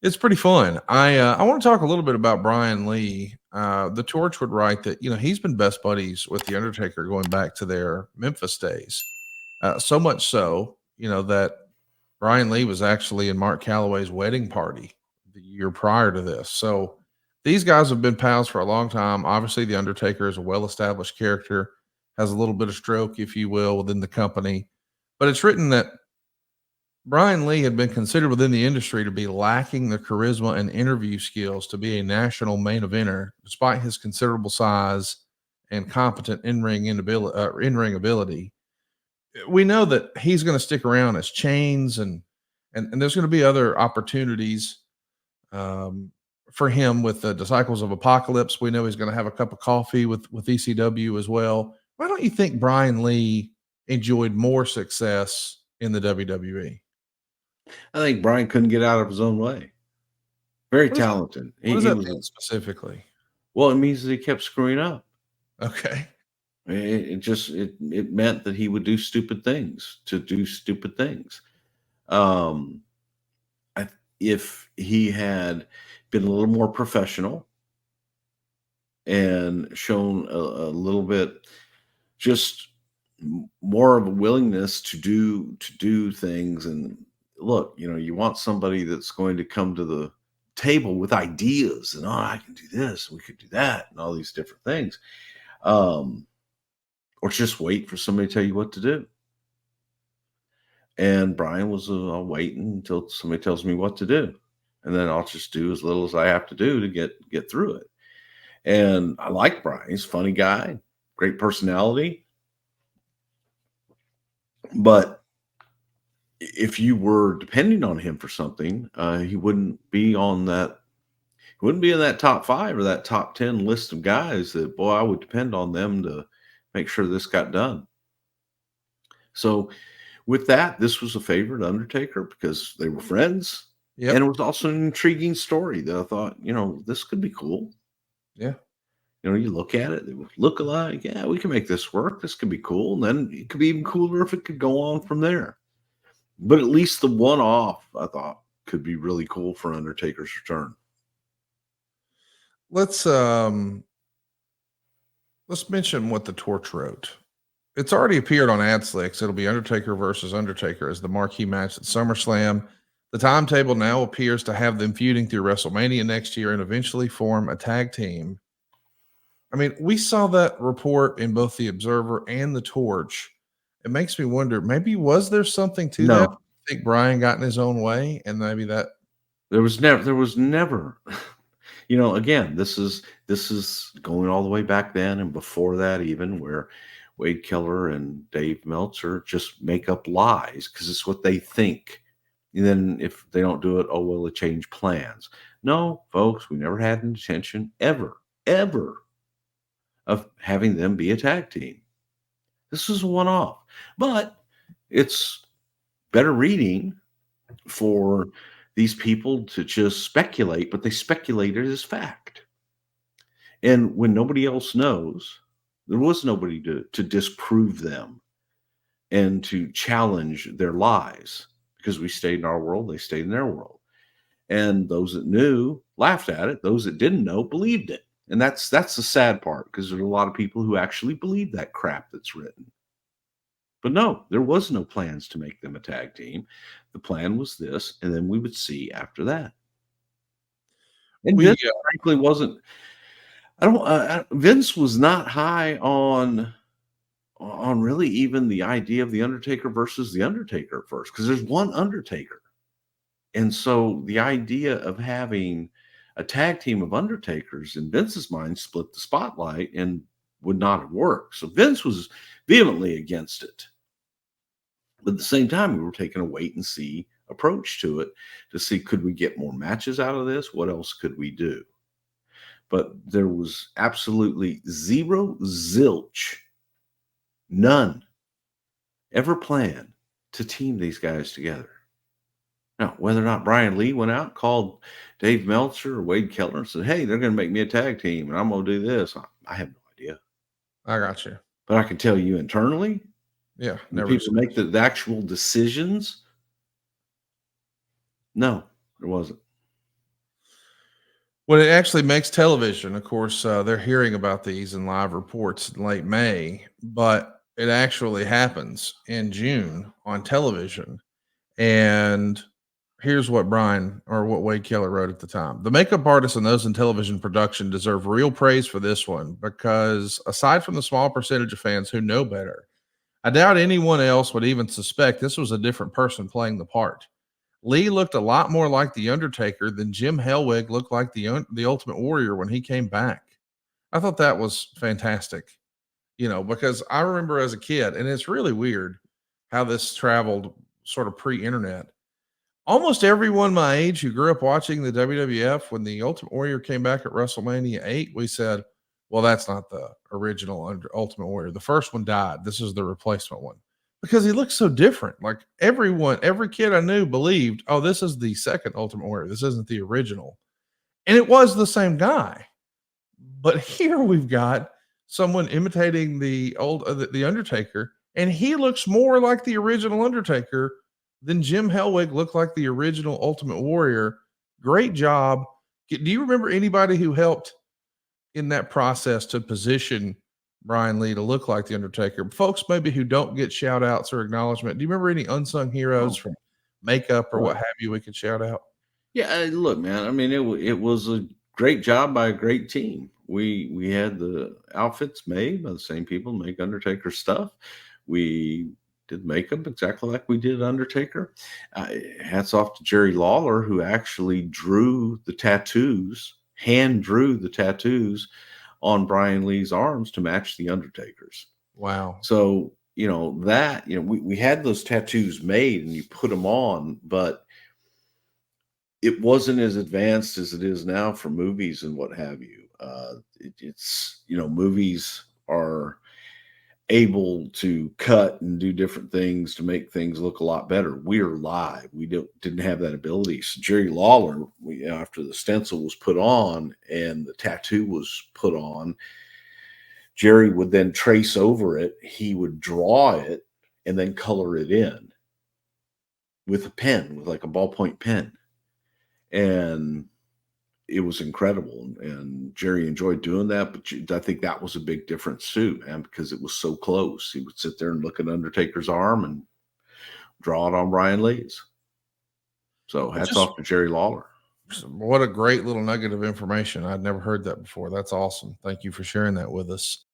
It's pretty fun. I want to talk a little bit about Brian Lee. The Torch would write that he's been best buddies with the Undertaker going back to their Memphis days. So much so that Brian Lee was actually in Mark Calloway's wedding party the year prior to this. So these guys have been pals for a long time. Obviously, the Undertaker is a well-established character, has a little bit of stroke, if you will, within the company. But it's written that Brian Lee had been considered within the industry to be lacking the charisma and interview skills to be a national main eventer, despite his considerable size and competent in-ring ability. We know that he's going to stick around as Chains, and there's going to be other opportunities for him with the Disciples of Apocalypse. We know he's going to have a cup of coffee with ECW as well. Why don't you think Brian Lee enjoyed more success in the WWE? I think Brian couldn't get out of his own way. Very talented. What does that mean specifically? Well, it means that he kept screwing up. Okay. It meant that he would do stupid things to do stupid things. If he had been a little more professional and shown a little bit just more of a willingness to do things, and look, you want somebody that's going to come to the table with ideas and I can do this, we could do that, and all these different things. Or just wait for somebody to tell you what to do. And Brian was waiting until somebody tells me what to do, and then I'll just do as little as I have to do to get through it. And I like Brian. He's a funny guy, great personality. But if you were depending on him for something, he wouldn't be on that. He wouldn't be in that top 5 or that top 10 list of guys that, boy, I would depend on them to make sure this got done. So with that, this was a favorite Undertaker because they were friends. Yep. And it was also an intriguing story that I thought, this could be cool. Yeah. You look at it, they look alike. Yeah, we can make this work. This could be cool. And then it could be even cooler if it could go on from there. But at least the one-off, I thought, could be really cool for Undertaker's return. Let's mention what the Torch wrote. It's already appeared on AdSlicks. It'll be Undertaker versus Undertaker as the marquee match at SummerSlam. The timetable now appears to have them feuding through WrestleMania next year and eventually form a tag team. I mean, we saw that report in both the Observer and the Torch. It makes me wonder, maybe was there something to that? I think Brian got in his own way, and maybe that there was never again, this is going all the way back then and before that, even, where Wade Keller and Dave Meltzer just make up lies because it's what they think. And then if they don't do it, oh, well, they change plans. No, folks, we never had an intention ever of having them be a tag team. This is a one-off, but it's better reading for these people to just speculate, but they speculated as fact. And when nobody else knows, there was nobody to disprove them and to challenge their lies, because we stayed in our world, they stayed in their world. And those that knew laughed at it. Those that didn't know believed it. And that's the sad part, because there's a lot of people who actually believe that crap that's written. But no, there was no plans to make them a tag team. The plan was this, and then we would see after that. And Vince, frankly, wasn't. Vince was not high on really even the idea of the Undertaker versus the Undertaker at first, because there's one Undertaker, and so the idea of having a tag team of Undertakers in Vince's mind split the spotlight and would not have worked. So Vince was vehemently against it. But at the same time, we were taking a wait and see approach to it to see, could we get more matches out of this? What else could we do? But there was absolutely zilch, none ever planned to team these guys together. Now, whether or not Brian Lee went out, called Dave Meltzer or Wade Keller and said, hey, they're going to make me a tag team and I'm going to do this, I have no idea. I got you. But I can tell you internally, yeah, never people make the actual decisions. No, there wasn't. When it actually makes television, of course, they're hearing about these in live reports in late May, but it actually happens in June on television. And here's what Brian or what Wade Keller wrote at the time. The makeup artists and those in television production deserve real praise for this one because aside from the small percentage of fans who know better, I doubt anyone else would even suspect this was a different person playing the part. Lee looked a lot more like the Undertaker than Jim Hellwig looked like the Ultimate Warrior when he came back. I thought that was fantastic, because I remember as a kid, and it's really weird how this traveled sort of pre-internet. Almost everyone my age who grew up watching the WWF when the Ultimate Warrior came back at WrestleMania 8, we said, well, that's not the original Ultimate Warrior. The first one died. This is the replacement one because he looks so different. Like every kid I knew believed, oh, this is the second Ultimate Warrior. This isn't the original. And it was the same guy. But here we've got someone imitating the Undertaker, and he looks more like the original Undertaker than Jim Hellwig looked like the original Ultimate Warrior. Great job. Do you remember anybody who helped in that process to position Brian Lee to look like the Undertaker? Folks maybe who don't get shout outs or acknowledgement. Do you remember any unsung heroes Oh, from makeup or what right. have you we could shout out? Yeah, look, man. I mean, it was a great job by a great team. We had the outfits made by the same people who make Undertaker stuff. We did makeup exactly like we did Undertaker. Hats off to Jerry Lawler, who actually drew the tattoos, hand drew the tattoos on Brian Lee's arms to match the Undertaker's. Wow. So we had those tattoos made and you put them on, but it wasn't as advanced as it is now for movies and what have you. Movies are able to cut and do different things to make things look a lot better. We're live. We didn't have that ability. So Jerry Lawler, after the stencil was put on and the tattoo was put on, Jerry would then trace over it. He would draw it and then color it in with a pen, with like a ballpoint pen. And it was incredible. And Jerry enjoyed doing that. But I think that was a big difference too, man, because it was so close. He would sit there and look at Undertaker's arm and draw it on Brian Lee's. So Well, hats just off to Jerry Lawler. what a great little nugget of information. I'd never heard that before. That's awesome. Thank you for sharing that with us.